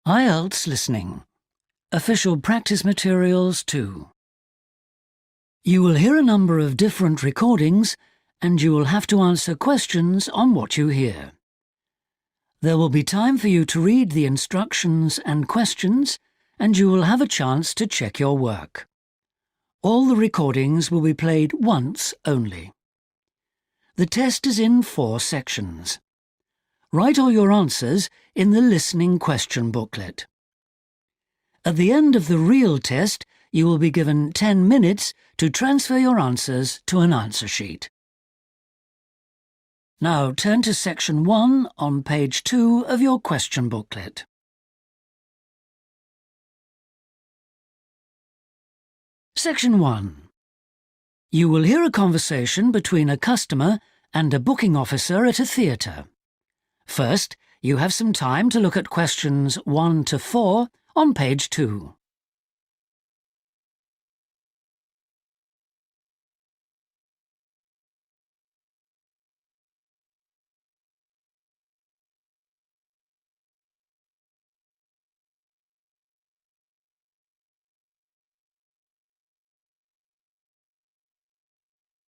IELTS Listening. Official Practice Materials 2. You will hear a number of different recordings and you will have to answer questions on what you hear. There will be time for you to read the instructions and questions and you will have a chance to check your work. All the recordings will be played once only. The test is in 4 sections. Write all your answers in the listening question booklet. At the end of the real test, you will be given 10 minutes to transfer your answers to an answer sheet. Now turn to section 1 on page 2 of your question booklet. Section 1. You will hear a conversation between a customer and a booking officer at a theatre. First, you have some time to look at questions 1 to 4 on page 2.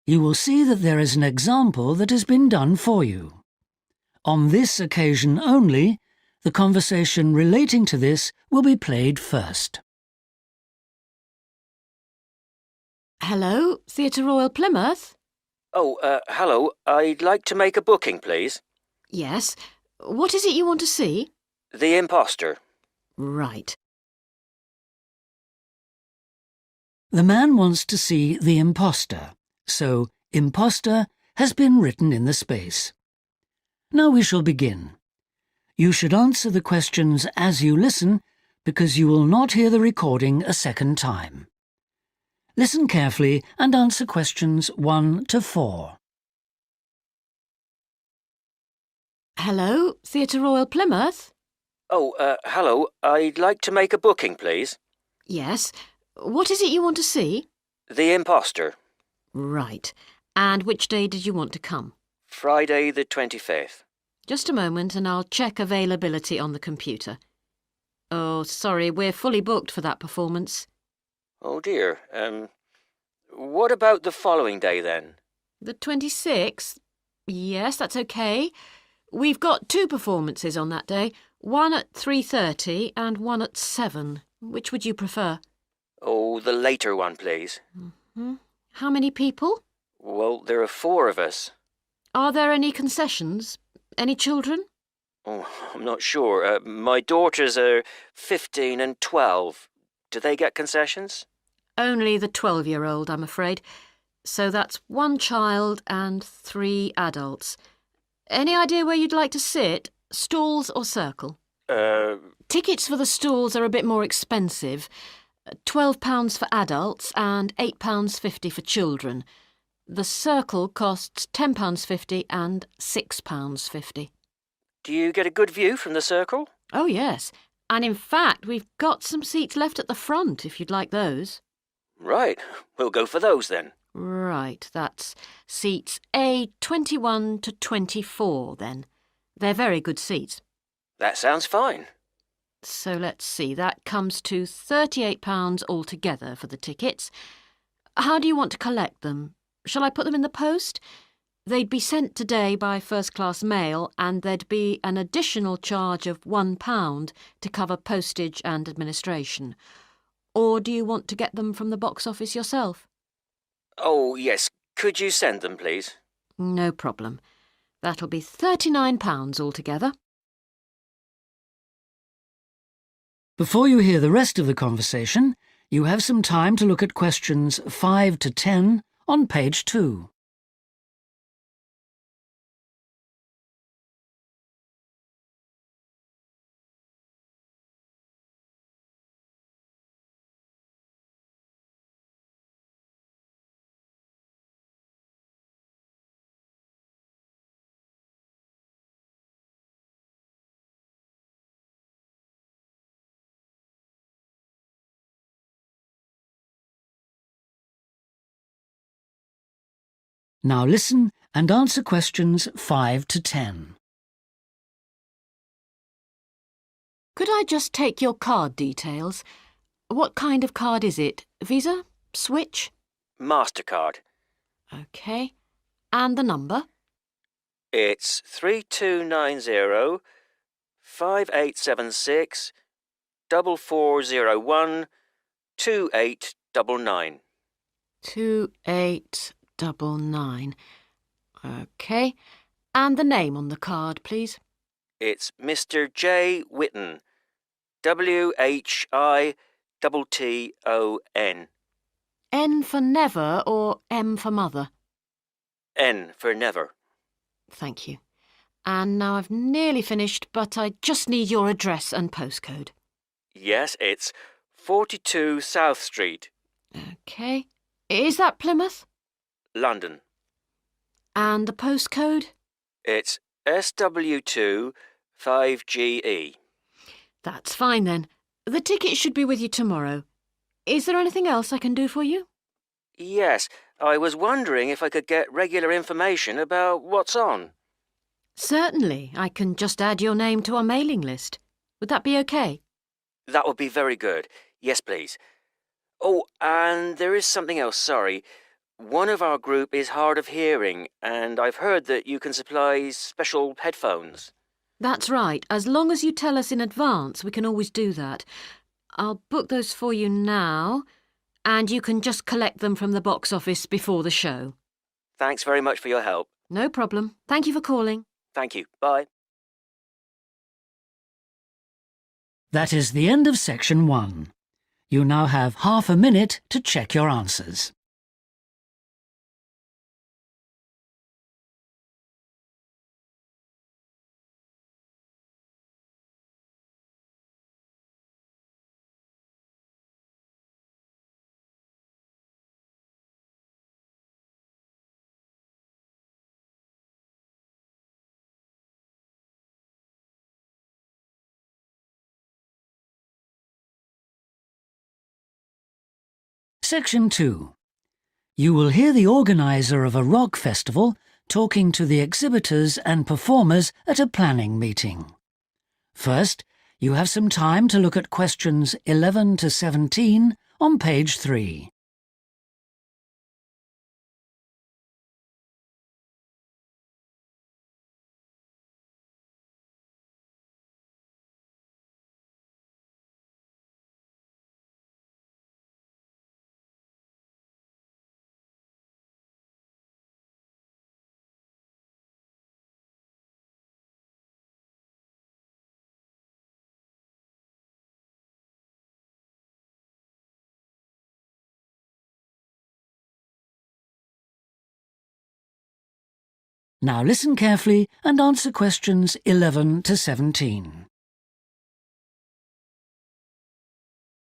You will see that there is an example that has been done for you. On this occasion only, the conversation relating to this will be played first. Hello, Theatre Royal Plymouth? Hello. I'd like to make a booking, please. Yes. What is it you want to see? The Imposter. Right. The man wants to see The Imposter, so Imposter has been written in the space. Now we shall begin. You should answer the questions as you listen because you will not hear the recording a second time. Listen carefully and answer questions 1 to 4. Hello, Theatre Royal Plymouth? Hello. I'd like to make a booking, please. Yes. What is it you want to see? The Imposter. Right. And which day did you want to come? Friday the 25th. Just a moment and I'll check availability on the computer. Oh, sorry, we're fully booked for that performance. Oh dear. What about the following day then? The 26th? Yes, that's okay. We've got 2 performances on that day, one at 3:30 and one at 7. Which would you prefer? Oh, the later one, please. How many people? Well, there are 4 of us. Are there any concessions? Any children? Oh, I'm not sure. My daughters are 15 and 12. Do they get concessions? Only the 12-year-old, I'm afraid. So that's 1 child and 3 adults. Any idea where you'd like to sit? Stalls or circle? Tickets for the stalls are a bit more expensive. £12 for adults and £8.50 for children. The circle costs £10.50 and £6.50. Do you get a good view from the circle? Oh, yes. And in fact, we've got some seats left at the front, if you'd like those. Right. We'll go for those then. Right, that's seats A21 to 24 then. They're very good seats. That sounds fine. So let's see, that comes to £38 altogether for the tickets. How do you want to collect them? Shall I put them in the post? They'd be sent today by first-class mail and there'd be an additional charge of £1 to cover postage and administration. Or do you want to get them from the box office yourself? Oh, yes. Could you send them, please? No problem. That'll be £39 altogether. Before you hear the rest of the conversation, you have some time to look at questions 5 to 10 on page 2. Now listen and answer questions 5 to 10. Could I just take your card details? What kind of card is it? Visa? Switch? MasterCard. OK. And the number? It's 3290 5876 4401 2899. 2899. OK. And the name on the card, please? It's Mr. J. Whitton. WHITTON. N for never or M for mother? N for never. Thank you. And now I've nearly finished, but I just need your address and postcode. Yes, it's 42 South Street, OK. Is that Plymouth? London. And the postcode? It's SW2 5GE. That's fine then. The ticket should be with you tomorrow. Is there anything else I can do for you? Yes, I was wondering if I could get regular information about what's on. Certainly. I can just add your name to our mailing list. Would that be OK? That would be very good. Yes, please. Oh, and there is something else, sorry. One of our group is hard of hearing, and I've heard that you can supply special headphones. That's right. As long as you tell us in advance, we can always do that. I'll book those for you now, and you can just collect them from the box office before the show. Thanks very much for your help. No problem. Thank you for calling. Thank you. Bye. That is the end of section 1. You now have half a minute to check your answers. Section 2. You will hear the organiser of a rock festival talking to the exhibitors and performers at a planning meeting. First, you have some time to look at questions 11 to 17 on page 3. Now listen carefully and answer questions 11 to 17.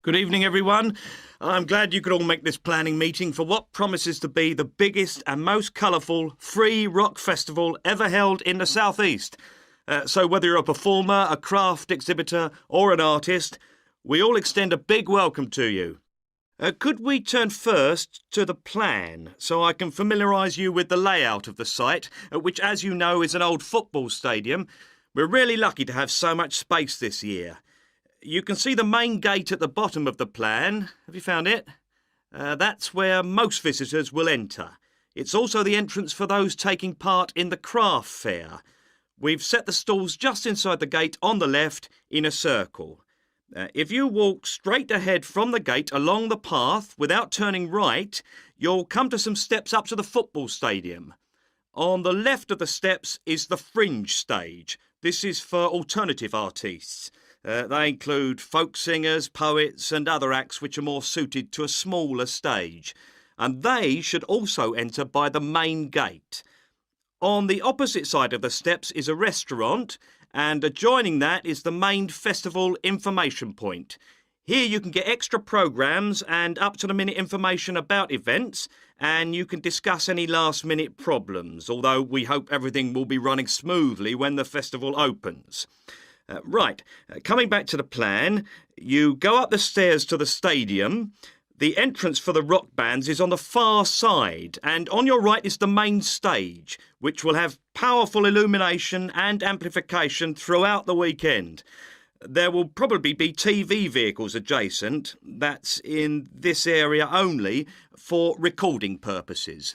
Good evening, everyone. I'm glad you could all make this planning meeting for what promises to be the biggest and most colourful free rock festival ever held in the South East. So whether you're a performer, a craft exhibitor or an artist, we all extend a big welcome to you. Could we turn first to the plan so I can familiarise you with the layout of the site, which, as you know, is an old football stadium. We're really lucky to have so much space this year. You can see the main gate at the bottom of the plan. Have you found it? That's where most visitors will enter. It's also the entrance for those taking part in the craft fair. We've set the stalls just inside the gate on the left in a circle. If you walk straight ahead from the gate along the path without turning right, you'll come to some steps up to the football stadium. On the left of the steps is the fringe stage. This is for alternative artists. They include folk singers, poets and other acts which are more suited to a smaller stage. And they should also enter by the main gate. On the opposite side of the steps is a restaurant, and adjoining that is the main festival information point. Here you can get extra programmes and up-to-the-minute information about events, and you can discuss any last-minute problems, although we hope everything will be running smoothly when the festival opens. Coming back to the plan, you go up the stairs to the stadium. The entrance for the rock bands is on the far side, and on your right is the main stage, which will have powerful illumination and amplification throughout the weekend. There will probably be TV vehicles adjacent, that's in this area only, for recording purposes.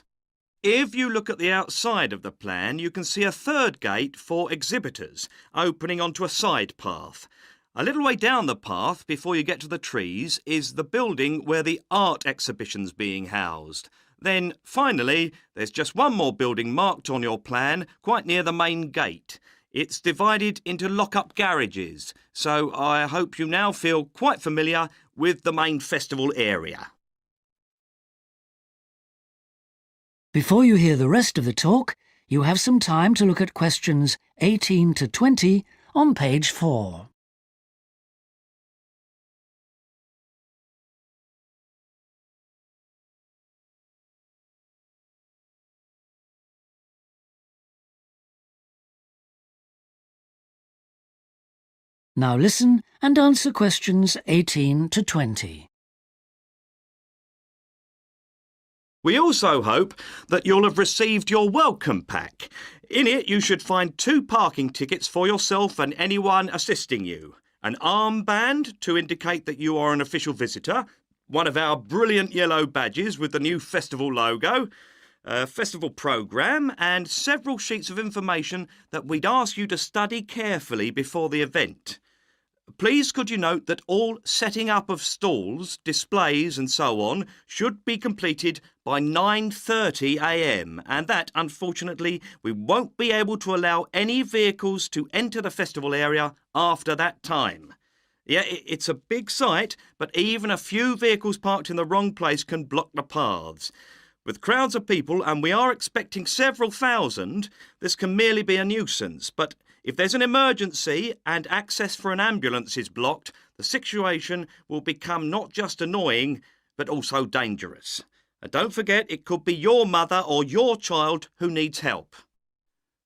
If you look at the outside of the plan, you can see a third gate for exhibitors, opening onto a side path. A little way down the path, before you get to the trees, is the building where the art exhibition's being housed. Then, finally, there's just one more building marked on your plan, quite near the main gate. It's divided into lock-up garages, so I hope you now feel quite familiar with the main festival area. Before you hear the rest of the talk, you have some time to look at questions 18 to 20 on page 4. Now listen and answer questions 18 to 20. We also hope that you'll have received your welcome pack. In it, you should find 2 parking tickets for yourself and anyone assisting you, an armband to indicate that you are an official visitor, one of our brilliant yellow badges with the new festival logo, a festival programme, and several sheets of information that we'd ask you to study carefully before the event. Please could you note that all setting up of stalls, displays and so on should be completed by 9:30 a.m. and that, unfortunately, we won't be able to allow any vehicles to enter the festival area after that time. Yeah, it's a big site, but even a few vehicles parked in the wrong place can block the paths. With crowds of people, and we are expecting several thousand, this can merely be a nuisance, but if there's an emergency and access for an ambulance is blocked, the situation will become not just annoying, but also dangerous. And don't forget, it could be your mother or your child who needs help.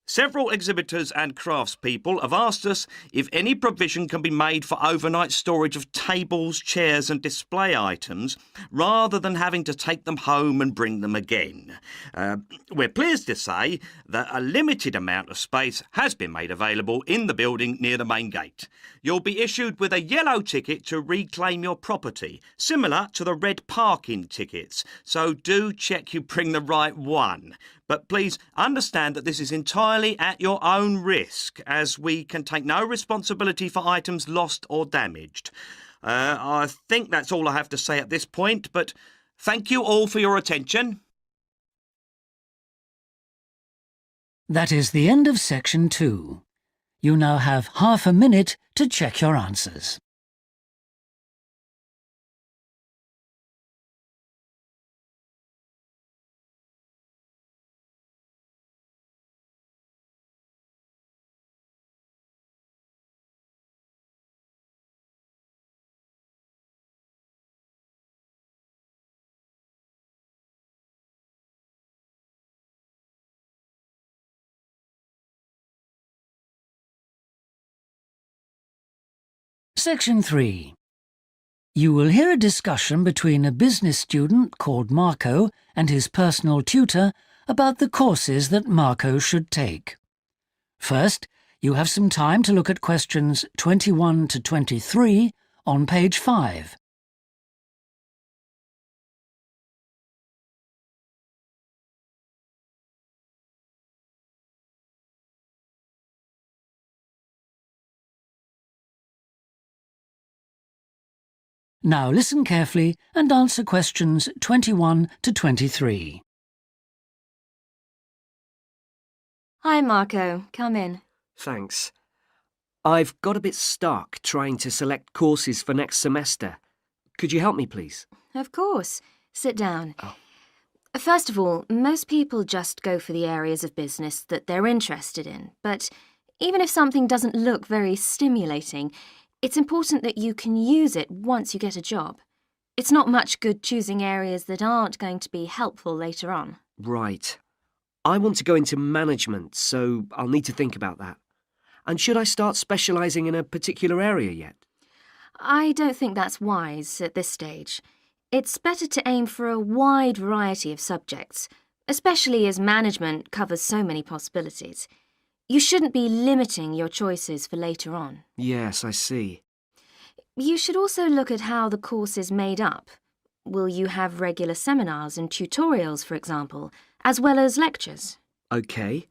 Several exhibitors and craftspeople have asked us if any provision can be made for overnight storage of tables, chairs and display items rather than having to take them home and bring them again. We're pleased to say that a limited amount of space has been made available in the building near the main gate. You'll be issued with a yellow ticket to reclaim your property, similar to the red parking tickets, so do check you bring the right one. But please understand that this is entirely at your own risk, as we can take no responsibility for items lost or damaged. I think that's all I have to say at this point, but thank you all for your attention. That is the end of section 2. You now have half a minute to check your answers. Section 3. You will hear a discussion between a business student called Marco and his personal tutor about the courses that Marco should take. First, you have some time to look at questions 21 to 23 on page 5. Now listen carefully and answer questions 21 to 23. Hi, Marco. Come in. Thanks. I've got a bit stuck trying to select courses for next semester. Could you help me, please? Of course. Sit down. Oh. First of all, most people just go for the areas of business that they're interested in. But even if something doesn't look very stimulating, it's important that you can use it once you get a job. It's not much good choosing areas that aren't going to be helpful later on. Right. I want to go into management, so I'll need to think about that. And should I start specialising in a particular area yet? I don't think that's wise at this stage. It's better to aim for a wide variety of subjects, especially as management covers so many possibilities. You shouldn't be limiting your choices for later on. Yes, I see. You should also look at how the course is made up. Will you have regular seminars and tutorials, for example, as well as lectures? OK.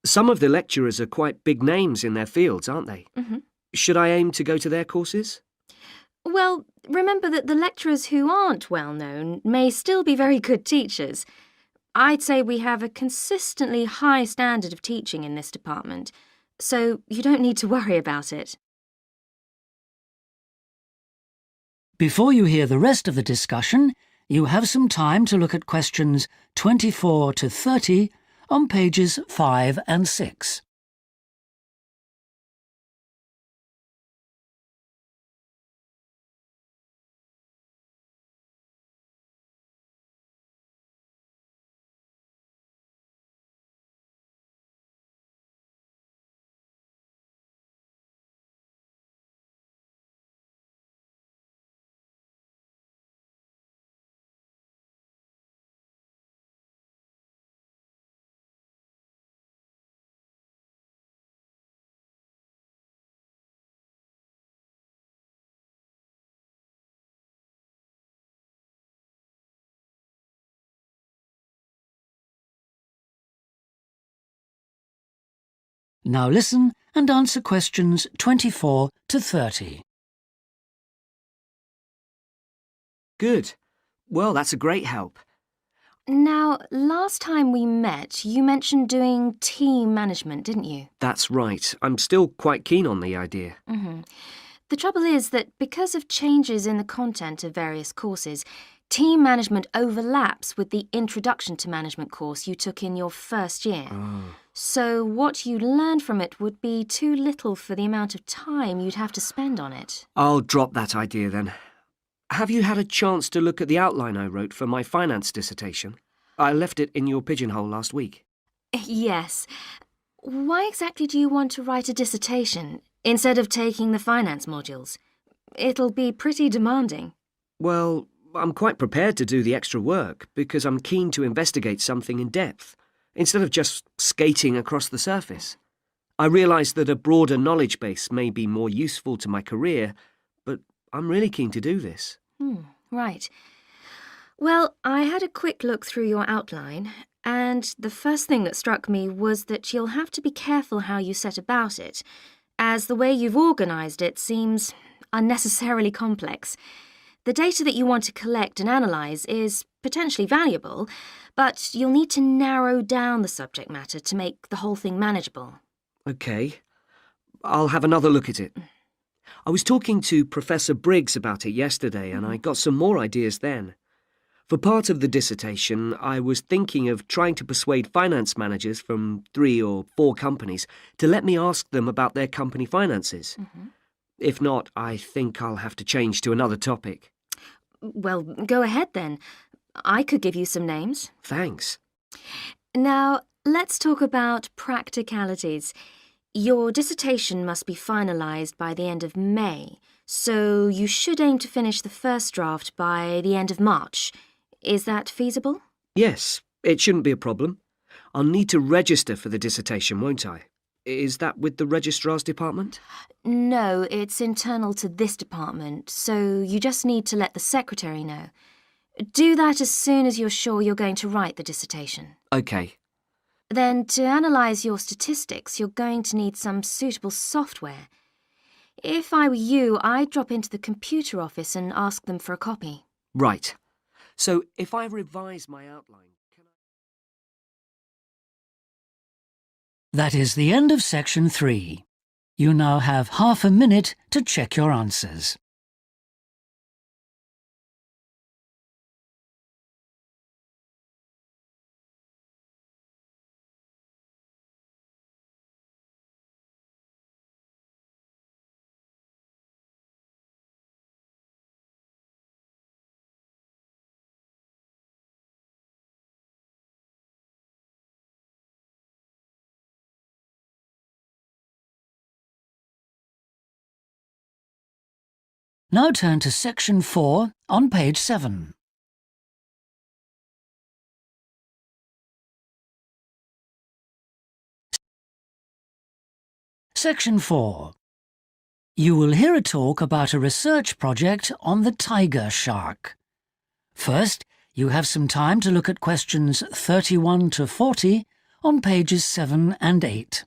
Some of the lecturers are quite big names in their fields, aren't they? Mm-hmm. Should I aim to go to their courses? Well, remember that the lecturers who aren't well known may still be very good teachers. I'd say we have a consistently high standard of teaching in this department, so you don't need to worry about it. Before you hear the rest of the discussion, you have some time to look at questions 24 to 30 on pages 5 and 6. Now listen and answer questions 24 to 30. Good. Well, that's a great help. Now, last time we met, you mentioned doing team management, didn't you? That's right. I'm still quite keen on the idea. Mm-hmm. The trouble is that because of changes in the content of various courses, team management overlaps with the Introduction to Management course you took in your first year. Oh. So what you learned from it would be too little for the amount of time you'd have to spend on it. I'll drop that idea then. Have you had a chance to look at the outline I wrote for my finance dissertation? I left it in your pigeonhole last week. Yes. Why exactly do you want to write a dissertation instead of taking the finance modules? It'll be pretty demanding. Well, I'm quite prepared to do the extra work because I'm keen to investigate something in depth, instead of just skating across the surface. I realise that a broader knowledge base may be more useful to my career, but I'm really keen to do this. Right. Well, I had a quick look through your outline, and the first thing that struck me was that you'll have to be careful how you set about it, as the way you've organised it seems unnecessarily complex. The data that you want to collect and analyse is potentially valuable, but you'll need to narrow down the subject matter to make the whole thing manageable. OK. I'll have another look at it. I was talking to Professor Briggs about it yesterday, and I got some more ideas then. For part of the dissertation, I was thinking of trying to persuade finance managers from 3 or 4 companies to let me ask them about their company finances. If not, I think I'll have to change to another topic. Well, go ahead then. I could give you some names. Thanks. Now, let's talk about practicalities. Your dissertation must be finalised by the end of May, so you should aim to finish the first draft by the end of March. Is that feasible? Yes, it shouldn't be a problem. I'll need to register for the dissertation, won't I? Is that with the registrar's department? No, it's internal to this department, so you just need to let the secretary know. Do that as soon as you're sure you're going to write the dissertation. OK. Then, to analyse your statistics, you're going to need some suitable software. If I were you, I'd drop into the computer office and ask them for a copy. Right. So, if I revise my outline, can I... That is the end of section 3. You now have half a minute to check your answers. Now turn to section 4 on page 7. Section 4. You will hear a talk about a research project on the tiger shark. First, you have some time to look at questions 31 to 40 on pages 7 and 8.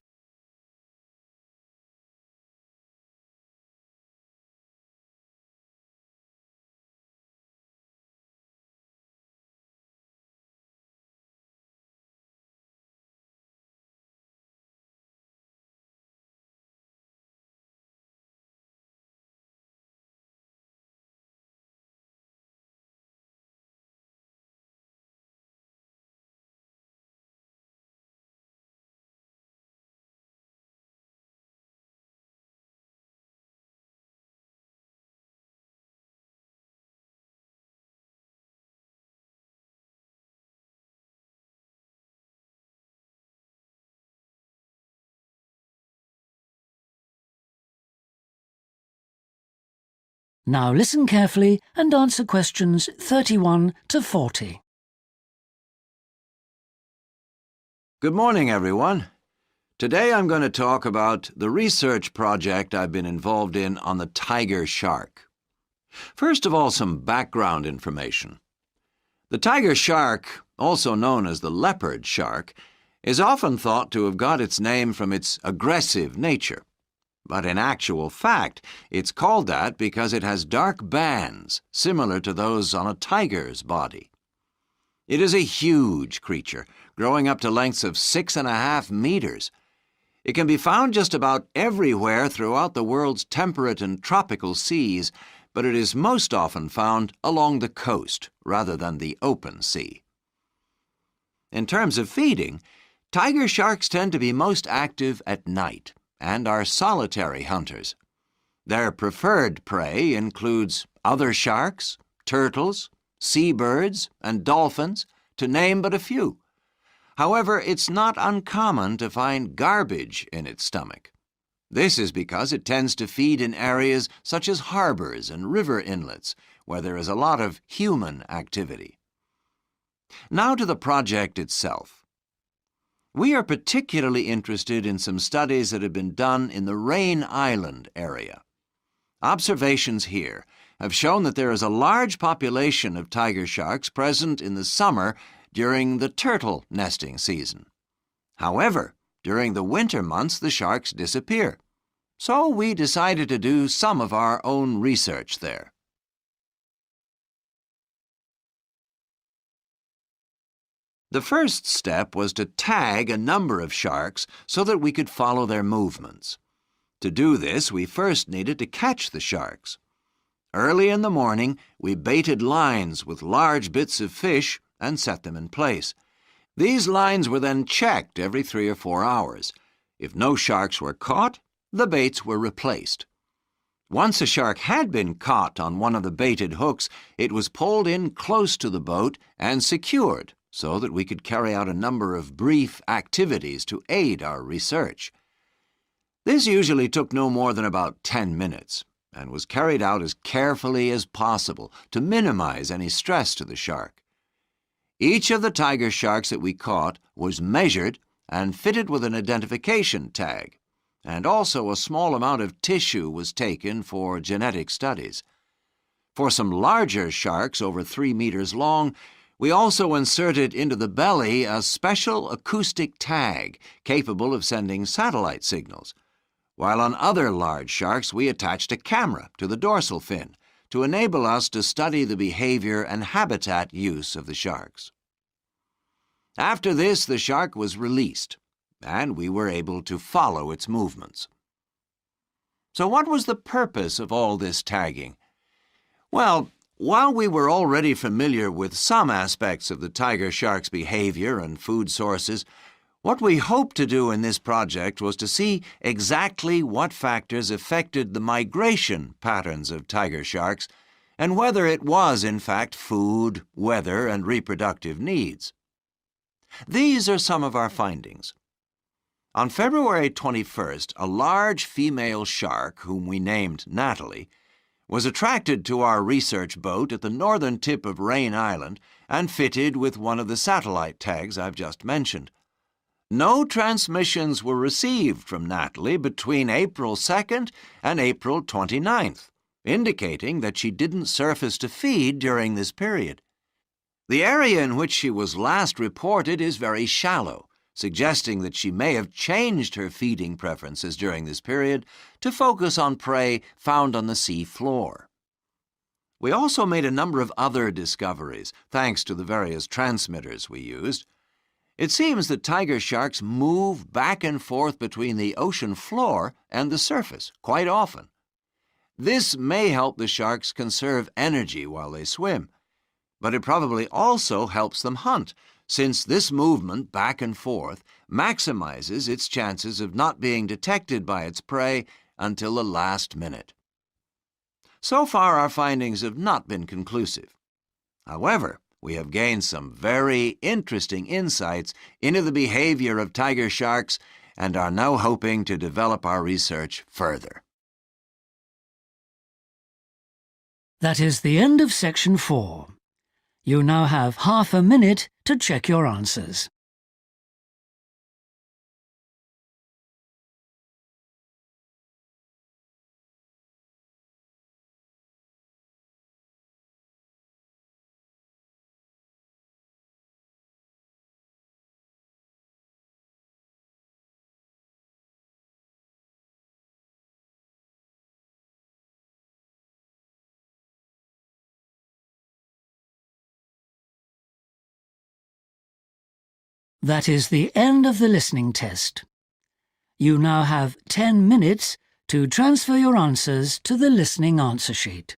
Now listen carefully and answer questions 31 to 40. Good morning, everyone. Today I'm going to talk about the research project I've been involved in on the tiger shark. First of all, some background information. The tiger shark, also known as the leopard shark, is often thought to have got its name from its aggressive nature. But in actual fact, it's called that because it has dark bands similar to those on a tiger's body. It is a huge creature, growing up to lengths of 6.5 meters. It can be found just about everywhere throughout the world's temperate and tropical seas, but it is most often found along the coast rather than the open sea. In terms of feeding, tiger sharks tend to be most active at night and are solitary hunters. Their preferred prey includes other sharks, turtles, seabirds, and dolphins, to name but a few. However, it's not uncommon to find garbage in its stomach. This is because it tends to feed in areas such as harbors and river inlets, where there is a lot of human activity. Now to the project itself. We are particularly interested in some studies that have been done in the Rain Island area. Observations here have shown that there is a large population of tiger sharks present in the summer during the turtle nesting season. However, during the winter months the sharks disappear. So we decided to do some of our own research there. The first step was to tag a number of sharks so that we could follow their movements. To do this, we first needed to catch the sharks. Early in the morning, we baited lines with large bits of fish and set them in place. These lines were then checked every 3 or 4 hours. If no sharks were caught, the baits were replaced. Once a shark had been caught on one of the baited hooks, it was pulled in close to the boat and secured so that we could carry out a number of brief activities to aid our research. This usually took no more than about 10 minutes and was carried out as carefully as possible to minimize any stress to the shark. Each of the tiger sharks that we caught was measured and fitted with an identification tag, and also a small amount of tissue was taken for genetic studies. For some larger sharks over 3 meters long, we also inserted into the belly a special acoustic tag capable of sending satellite signals, while on other large sharks we attached a camera to the dorsal fin to enable us to study the behavior and habitat use of the sharks. After this, the shark was released, and we were able to follow its movements. So what was the purpose of all this tagging? Well, while we were already familiar with some aspects of the tiger shark's behavior and food sources, what we hoped to do in this project was to see exactly what factors affected the migration patterns of tiger sharks and whether it was, in fact, food, weather, and reproductive needs. These are some of our findings. On February 21st, a large female shark, whom we named Natalie, was attracted to our research boat at the northern tip of Rain Island and fitted with one of the satellite tags I've just mentioned. No transmissions were received from Natalie between April 2nd and April 29th, indicating that she didn't surface to feed during this period. The area in which she was last reported is very shallow, suggesting that she may have changed her feeding preferences during this period to focus on prey found on the sea floor. We also made a number of other discoveries, thanks to the various transmitters we used. It seems that tiger sharks move back and forth between the ocean floor and the surface quite often. This may help the sharks conserve energy while they swim, but it probably also helps them hunt, since this movement back and forth maximizes its chances of not being detected by its prey until the last minute. So far, our findings have not been conclusive. However, we have gained some very interesting insights into the behavior of tiger sharks and are now hoping to develop our research further. That is the end of section 4. You now have half a minute to check your answers. That is the end of the listening test. You now have 10 minutes to transfer your answers to the listening answer sheet.